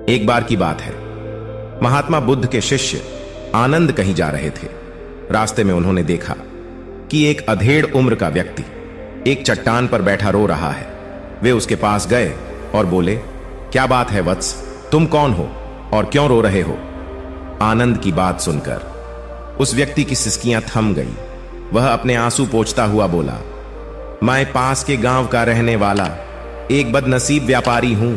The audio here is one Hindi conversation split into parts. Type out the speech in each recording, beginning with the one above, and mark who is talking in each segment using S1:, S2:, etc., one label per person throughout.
S1: एक बार की बात है, महात्मा बुद्ध के शिष्य आनंद कहीं जा रहे थे। रास्ते में उन्होंने देखा कि एक अधेड़ उम्र का व्यक्ति एक चट्टान पर बैठा रो रहा है। वे उसके पास गए और बोले, क्या बात है वत्स, तुम कौन हो और क्यों रो रहे हो? आनंद की बात सुनकर उस व्यक्ति की सिसकियां थम गई। वह अपने आंसू पोंछता हुआ बोला, मैं पास के गांव का रहने वाला एक बदनसीब व्यापारी हूं।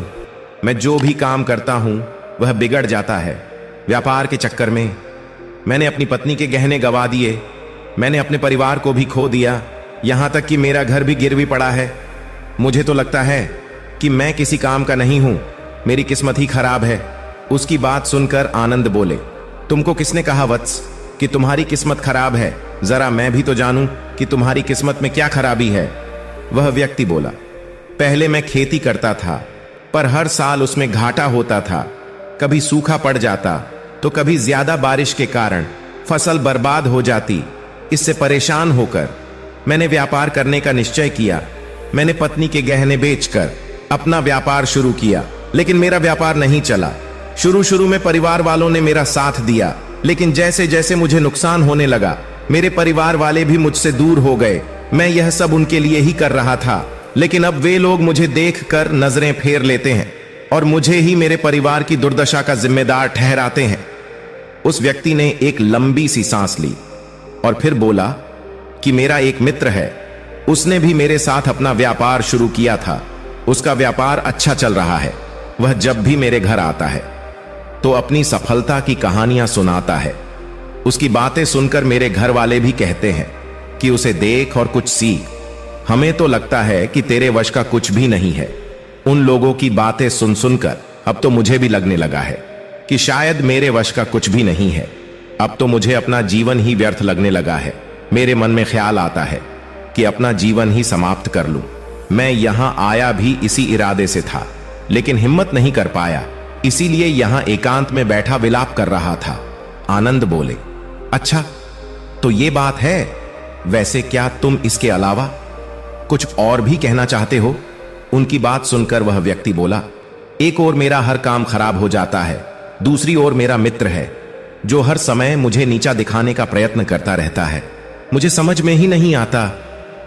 S1: मैं जो भी काम करता हूं वह बिगड़ जाता है। व्यापार के चक्कर में मैंने अपनी पत्नी के गहने गंवा दिए, मैंने अपने परिवार को भी खो दिया, यहां तक कि मेरा घर भी गिरवी पड़ा है। मुझे तो लगता है कि मैं किसी काम का नहीं हूं, मेरी किस्मत ही खराब है। उसकी बात सुनकर आनंद बोले, तुमको किसने कहा वत्स कि तुम्हारी किस्मत खराब है? जरा मैं भी तो जानूं कि तुम्हारी किस्मत में क्या खराबी है। वह व्यक्ति बोला, पहले मैं खेती करता था, पर हर साल उसमें घाटा होता था। कभी सूखा पड़ जाता तो कभी ज्यादा बारिश के कारण फसल बर्बाद हो जाती। इससे परेशान होकर मैंने व्यापार करने का निश्चय किया। मैंने पत्नी के गहने बेचकर अपना व्यापार शुरू किया, लेकिन मेरा व्यापार नहीं चला। शुरू में परिवार वालों ने मेरा साथ दिया, लेकिन जैसे जैसे मुझे नुकसान होने लगा, मेरे परिवार वाले भी मुझसे दूर हो गए। मैं यह सब उनके लिए ही कर रहा था, लेकिन अब वे लोग मुझे देखकर नजरें फेर लेते हैं और मुझे ही मेरे परिवार की दुर्दशा का जिम्मेदार ठहराते हैं। उस व्यक्ति ने एक लंबी सी सांस ली और फिर बोला कि मेरा एक मित्र है, उसने भी मेरे साथ अपना व्यापार शुरू किया था। उसका व्यापार अच्छा चल रहा है। वह जब भी मेरे घर आता है तो अपनी सफलता की कहानियां सुनाता है। उसकी बातें सुनकर मेरे घर वाले भी कहते हैं कि उसे देख और कुछ सीख। हमें तो लगता है कि तेरे वश का कुछ भी नहीं है। उन लोगों की बातें सुन सुनकर अब तो मुझे भी लगने लगा है कि शायद मेरे वश का कुछ भी नहीं है। अब तो मुझे अपना जीवन ही व्यर्थ लगने लगा है। मेरे मन में ख्याल आता है कि अपना जीवन ही समाप्त कर लूं। मैं यहां आया भी इसी इरादे से था, लेकिन हिम्मत नहीं कर पाया, इसीलिए यहां एकांत में बैठा विलाप कर रहा था। आनंद बोले, अच्छा तो ये बात है। वैसे क्या तुम इसके अलावा कुछ और भी कहना चाहते हो? उनकी बात सुनकर वह व्यक्ति बोला, एक ओर मेरा हर काम खराब हो जाता है, दूसरी ओर मेरा मित्र है जो हर समय मुझे नीचा दिखाने का प्रयत्न करता रहता है। मुझे समझ में ही नहीं आता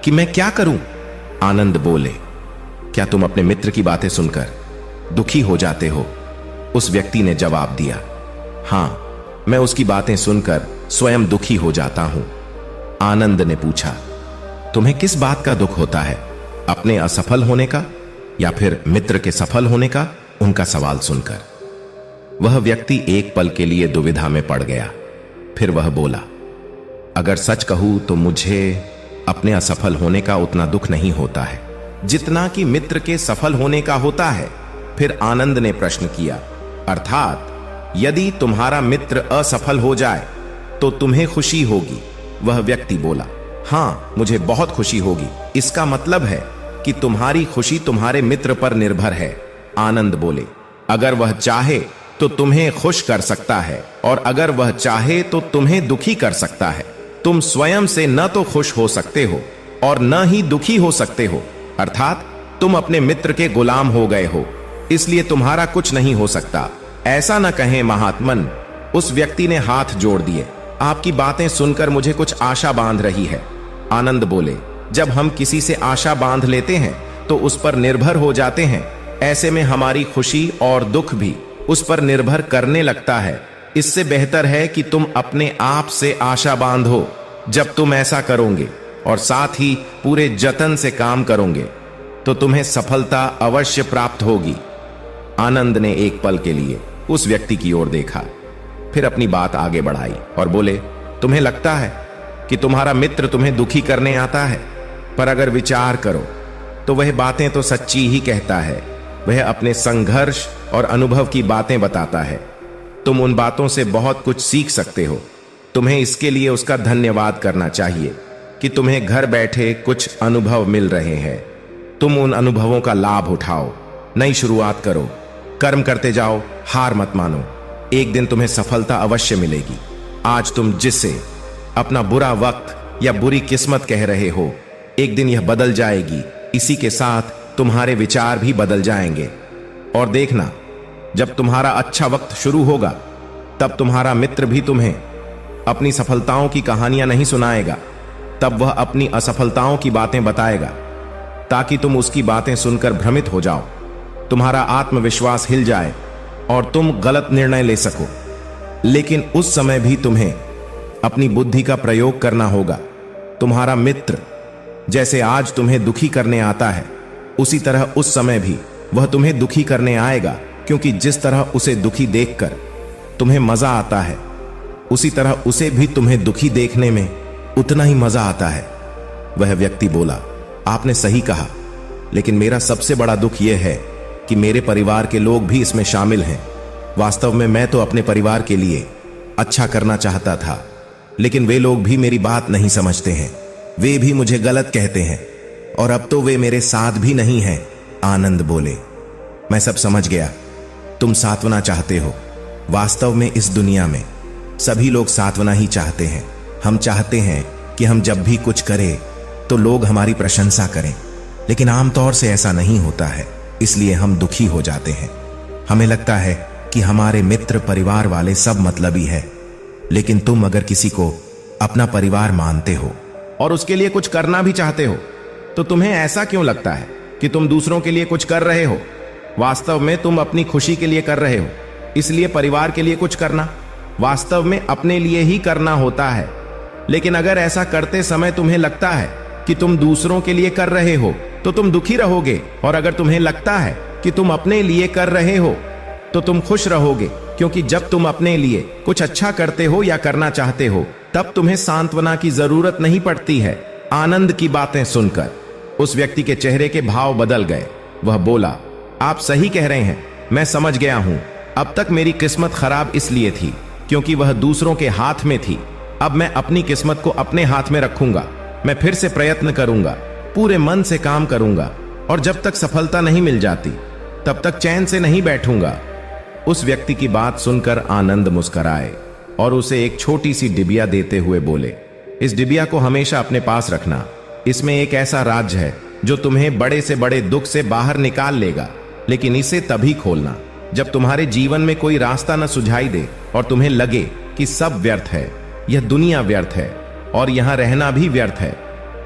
S1: कि मैं क्या करूं। आनंद बोले, क्या तुम अपने मित्र की बातें सुनकर दुखी हो जाते हो? उस व्यक्ति ने जवाब दिया, हां, मैं उसकी बातें सुनकर स्वयं दुखी हो जाता हूं। आनंद ने पूछा, तुम्हें किस बात का दुख होता है? अपने असफल होने का या फिर मित्र के सफल होने का? उनका सवाल सुनकर वह व्यक्ति एक पल के लिए दुविधा में पड़ गया। फिर वह बोला, अगर सच कहूं तो मुझे अपने असफल होने का उतना दुख नहीं होता है जितना कि मित्र के सफल होने का होता है। फिर आनंद ने प्रश्न किया, अर्थात यदि तुम्हारा मित्र असफल हो जाए तो तुम्हें खुशी होगी? वह व्यक्ति बोला, हां, मुझे बहुत खुशी होगी। इसका मतलब है कि तुम्हारी खुशी तुम्हारे मित्र पर निर्भर है। आनंद बोले, अगर वह चाहे तो तुम्हें खुश कर सकता है और अगर वह चाहे तो तुम्हें दुखी कर सकता है। तुम स्वयं से न तो खुश हो सकते हो और न ही दुखी हो सकते हो, अर्थात तुम अपने मित्र के गुलाम हो गए हो, इसलिए तुम्हारा कुछ नहीं हो सकता। ऐसा न कहें महात्मन। उस व्यक्ति ने हाथ जोड़ दिए, आपकी बातें सुनकर मुझे कुछ आशा बांध रही है। आनंद बोले, जब हम किसी से आशा बांध लेते हैं तो उस पर निर्भर हो जाते हैं। ऐसे में हमारी खुशी और दुख भी उस पर निर्भर करने लगता है। इससे बेहतर है कि तुम अपने आप से आशा बांधो। जब तुम ऐसा करोगे और साथ ही पूरे जतन से काम करोगे तो तुम्हें सफलता अवश्य प्राप्त होगी। आनंद ने एक पल के लिए उस व्यक्ति की ओर देखा, फिर अपनी बात आगे बढ़ाई और बोले, तुम्हें लगता है कि तुम्हारा मित्र तुम्हें दुखी करने आता है, पर अगर विचार करो तो वह बातें तो सच्ची ही कहता है। वह अपने संघर्ष और अनुभव की बातें बताता है। तुम उन बातों से बहुत कुछ सीख सकते हो। तुम्हें इसके लिए उसका धन्यवाद करना चाहिए कि तुम्हें घर बैठे कुछ अनुभव मिल रहे हैं। तुम उन अनुभवों का लाभ उठाओ, नई शुरुआत करो, कर्म करते जाओ, हार मत मानो। एक दिन तुम्हें सफलता अवश्य मिलेगी। आज तुम जिसे अपना बुरा वक्त या बुरी किस्मत कह रहे हो, एक दिन यह बदल जाएगी। इसी के साथ तुम्हारे विचार भी बदल जाएंगे और देखना, जब तुम्हारा अच्छा वक्त शुरू होगा तब तुम्हारा मित्र भी तुम्हें अपनी सफलताओं की कहानियां नहीं सुनाएगा, तब वह अपनी असफलताओं की बातें बताएगा ताकि तुम उसकी बातें सुनकर भ्रमित हो जाओ, तुम्हारा आत्मविश्वास हिल जाए और तुम गलत निर्णय ले सको। लेकिन उस समय भी तुम्हें अपनी बुद्धि का प्रयोग करना होगा। तुम्हारा मित्र जैसे आज तुम्हें दुखी करने आता है, उसी तरह उस समय भी वह तुम्हें दुखी करने आएगा, क्योंकि जिस तरह उसे दुखी देखकर तुम्हें मजा आता है, उसी तरह उसे भी तुम्हें दुखी देखने में उतना ही मजा आता है। वह व्यक्ति बोला, आपने सही कहा, लेकिन मेरा सबसे बड़ा दुख यह है कि मेरे परिवार के लोग भी इसमें शामिल हैं। वास्तव में मैं तो अपने परिवार के लिए अच्छा करना चाहता था, लेकिन वे लोग भी मेरी बात नहीं समझते हैं। वे भी मुझे गलत कहते हैं और अब तो वे मेरे साथ भी नहीं हैं। आनंद बोले, मैं सब समझ गया, तुम सांत्वना चाहते हो। वास्तव में इस दुनिया में सभी लोग सांत्वना ही चाहते हैं। हम चाहते हैं कि हम जब भी कुछ करें तो लोग हमारी प्रशंसा करें, लेकिन आमतौर से ऐसा नहीं होता है, इसलिए हम दुखी हो जाते हैं। हमें लगता है कि हमारे मित्र परिवार वाले सब मतलबी है, लेकिन तुम अगर किसी को अपना परिवार मानते हो और उसके लिए कुछ करना भी चाहते हो, तो तुम्हें ऐसा क्यों लगता है कि तुम दूसरों के लिए कुछ कर रहे हो? वास्तव में तुम अपनी खुशी के लिए कर रहे हो, इसलिए परिवार के लिए कुछ करना वास्तव में अपने लिए ही करना होता है। लेकिन अगर ऐसा करते समय तुम्हें लगता है कि तुम दूसरों के लिए कर रहे हो, तो तुम दुखी रहोगे, और अगर तुम्हें लगता है कि तुम अपने लिए कर रहे हो तो तुम खुश रहोगे, क्योंकि जब तुम अपने लिए कुछ अच्छा करते हो या करना चाहते हो, तब तुम्हें सांत्वना की जरूरत नहीं पड़ती है। आनंद की बातें सुनकर उस व्यक्ति के चेहरे के भाव बदल गए। वह बोला, आप सही कह रहे हैं, मैं समझ गया हूं। अब तक मेरी किस्मत खराब इसलिए थी क्योंकि वह दूसरों के हाथ में थी। अब मैं अपनी किस्मत को अपने हाथ में रखूंगा। मैं फिर से प्रयत्न करूंगा, पूरे मन से काम करूंगा, और जब तक सफलता नहीं मिल जाती तब तक चैन से नहीं बैठूंगा। उस व्यक्ति की बात सुनकर आनंद मुस्कुराए और उसे एक छोटी सी डिबिया देते हुए बोले, इस डिबिया को हमेशा अपने पास रखना। इसमें एक ऐसा राज है जो तुम्हें बड़े से बड़े दुख से बाहर निकाल लेगा, लेकिन इसे तभी खोलना जब तुम्हारे जीवन में कोई रास्ता न सुझाई दे और तुम्हें लगे कि सब व्यर्थ है, यह दुनिया व्यर्थ है और यहां रहना भी व्यर्थ है।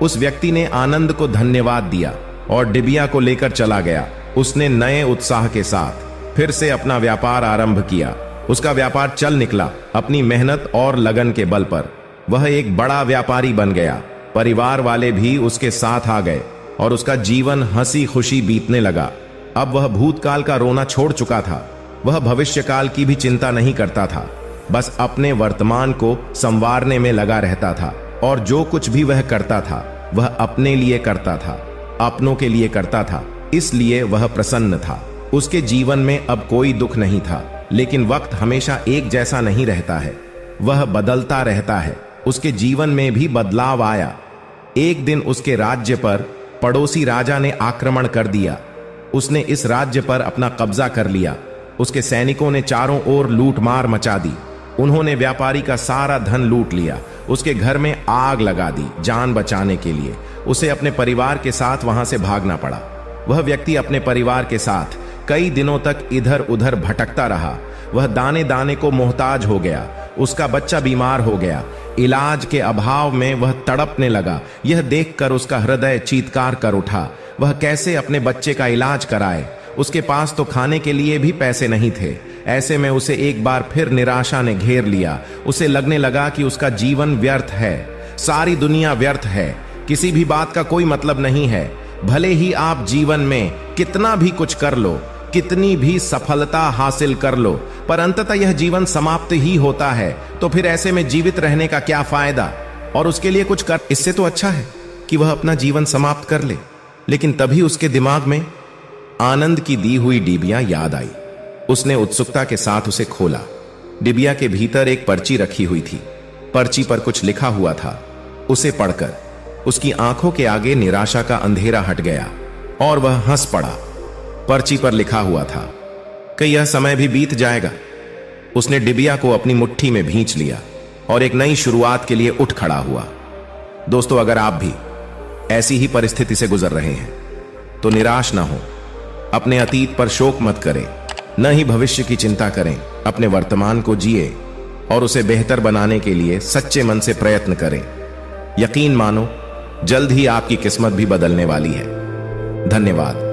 S1: उस व्यक्ति ने आनंद को धन्यवाद दिया और डिबिया को लेकर चला गया। उसने नए उत्साह के साथ फिर से अपना व्यापार आरंभ किया। उसका व्यापार चल निकला। अपनी मेहनत और लगन के बल पर वह एक बड़ा व्यापारी बन गया। परिवार वाले भी उसके साथ आ गए और उसका जीवन हंसी खुशी बीतने लगा। अब वह भूतकाल का रोना छोड़ चुका था। वह भविष्यकाल की भी चिंता नहीं करता था, बस अपने वर्तमान को संवारने में लगा रहता था, और जो कुछ भी वह करता था वह अपने लिए करता था, अपनों के लिए करता था, इसलिए वह प्रसन्न था। उसके जीवन में अब कोई दुख नहीं था। लेकिन वक्त हमेशा एक जैसा नहीं रहता है, वह बदलता रहता है। उसके जीवन में भी बदलाव आया। एक दिन उसके राज्य पर पड़ोसी राजा ने आक्रमण कर दिया। उसने इस राज्य पर अपना कब्जा कर लिया। उसके सैनिकों ने चारों ओर लूटमार मचा दी। उन्होंने व्यापारी का सारा धन लूट लिया। उसके घर में आग लगा दी। जान बचाने के लिए उसे अपने परिवार के साथ वहां से भागना पड़ा। वह व्यक्ति अपने परिवार के साथ कई दिनों तक इधर उधर भटकता रहा। वह दाने दाने को मोहताज हो गया। उसका बच्चा बीमार हो गया। इलाज के अभाव में वह तड़पने लगा। यह देखकर उसका हृदय चीत्कार कर उठा। वह कैसे अपने बच्चे का इलाज कराए? उसके पास तो खाने के लिए भी पैसे नहीं थे। ऐसे में उसे एक बार फिर निराशा ने घेर लिया। उसे लगने लगा कि उसका जीवन व्यर्थ है, सारी दुनिया व्यर्थ है, किसी भी बात का कोई मतलब नहीं है। भले ही आप जीवन में कितना भी कुछ कर लो, कितनी भी सफलता हासिल कर लो, पर अंततः यह जीवन समाप्त ही होता है। तो फिर ऐसे में जीवित रहने का क्या फायदा और उसके लिए कुछ कर? इससे तो अच्छा है कि वह अपना जीवन समाप्त कर ले। लेकिन तभी उसके दिमाग में आनंद की दी हुई डिबिया याद आई। उसने उत्सुकता के साथ उसे खोला। डिबिया के भीतर एक पर्ची रखी हुई थी। पर्ची पर कुछ लिखा हुआ था। उसे पढ़कर उसकी आंखों के आगे निराशा का अंधेरा हट गया और वह हंस पड़ा। पर्ची पर लिखा हुआ था कि यह समय भी बीत जाएगा। उसने डिबिया को अपनी मुट्ठी में भींच लिया और एक नई शुरुआत के लिए उठ खड़ा हुआ। दोस्तों, अगर आप भी ऐसी ही परिस्थिति से गुजर रहे हैं तो निराश ना हो। अपने अतीत पर शोक मत करें, न ही भविष्य की चिंता करें, अपने वर्तमान को जिए और उसे बेहतर बनाने के लिए सच्चे मन से प्रयत्न करें। यकीन मानो, जल्द ही आपकी किस्मत भी बदलने वाली है। धन्यवाद।